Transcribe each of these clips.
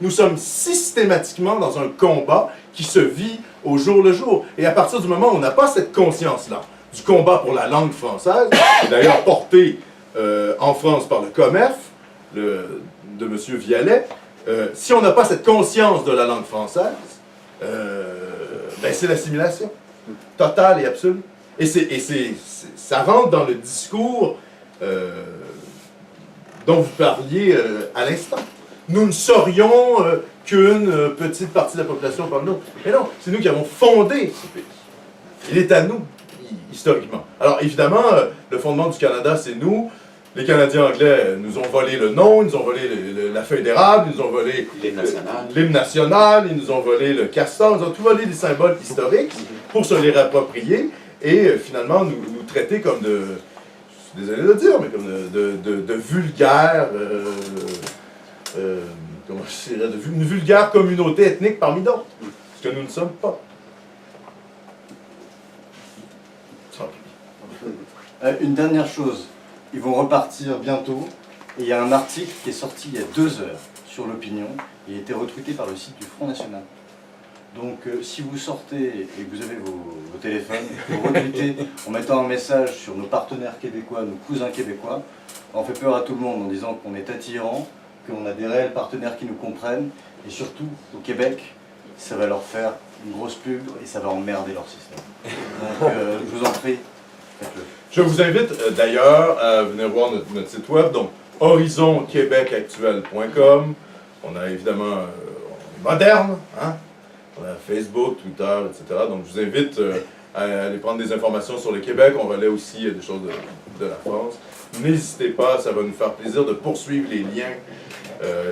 Nous sommes systématiquement dans un combat qui se vit au jour le jour. Et à partir du moment où on n'a pas cette conscience-là du combat pour la langue française, d'ailleurs porté en France par le COMEF, de M. Vialet, si on n'a pas cette conscience de la langue française, ben c'est l'assimilation totale et absolue. Et ça rentre dans le discours dont vous parliez à l'instant. Nous ne serions qu'une petite partie de la population parmi nous. Mais non, c'est nous qui avons fondé ce pays. Il est à nous, historiquement. Alors évidemment, le fondement du Canada, c'est nous. Les Canadiens anglais nous ont volé le nom, ils nous ont volé la feuille d'érable, ils nous ont volé l'hymne national, ils nous ont volé le castor, ils nous ont tout volé des symboles historiques pour se les réapproprier et finalement nous traiter comme de, je suis désolé de le dire, mais comme de vulgaires, comment je dirais, une vulgaire communauté ethnique parmi d'autres, ce que nous ne sommes pas. Une dernière chose. Ils vont repartir bientôt. Et il y a un article qui est sorti il y a 2 heures sur l'opinion. Il a été retweeté par le site du Front National. Donc si vous sortez et que vous avez vos téléphones, vous retweetez en mettant un message sur nos partenaires québécois, nos cousins québécois, on fait peur à tout le monde en disant qu'on est attirant, qu'on a des réels partenaires qui nous comprennent. Et surtout, au Québec, ça va leur faire une grosse pub et ça va emmerder leur système. Donc je vous en prie, faites-le. Je vous invite d'ailleurs à venir voir notre site web, donc horizonquebecactuel.com. On a évidemment, on est moderne, hein? On a Facebook, Twitter, etc. Donc je vous invite à aller prendre des informations sur le Québec. On relaie aussi des choses de la France. N'hésitez pas, ça va nous faire plaisir de poursuivre les liens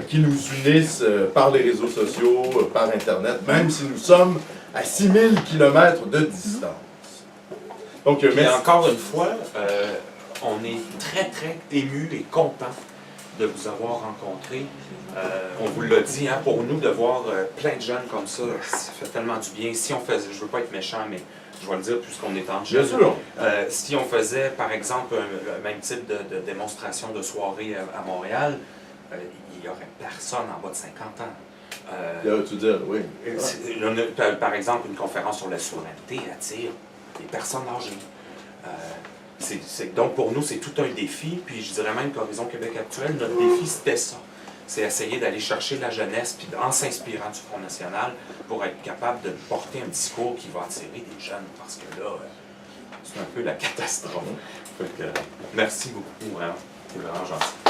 qui nous unissent par les réseaux sociaux, par Internet, même si nous sommes à 6000 km de distance. Donc, mais encore une fois, on est très, très émus et contents de vous avoir rencontré. On vous l'a dit, hein, pour nous, de voir plein de jeunes comme ça, ça fait tellement du bien. Si on faisait, je ne veux pas être méchant, mais je vais le dire puisqu'on est en jeu. Bien sûr. Si on faisait, par exemple, un même type de démonstration de soirée à Montréal, il n'y aurait personne en bas de 50 ans. Tu dis, oui. Par exemple, une conférence sur la souveraineté attire des personnes âgées. Donc pour nous, c'est tout un défi, puis je dirais même qu'Horizon Québec Actuel, notre défi, c'était ça. C'est essayer d'aller chercher la jeunesse, puis en s'inspirant du Front National, pour être capable de porter un discours qui va attirer des jeunes, parce que là, c'est un peu la catastrophe. Fait que, merci beaucoup, vraiment. C'est vraiment gentil.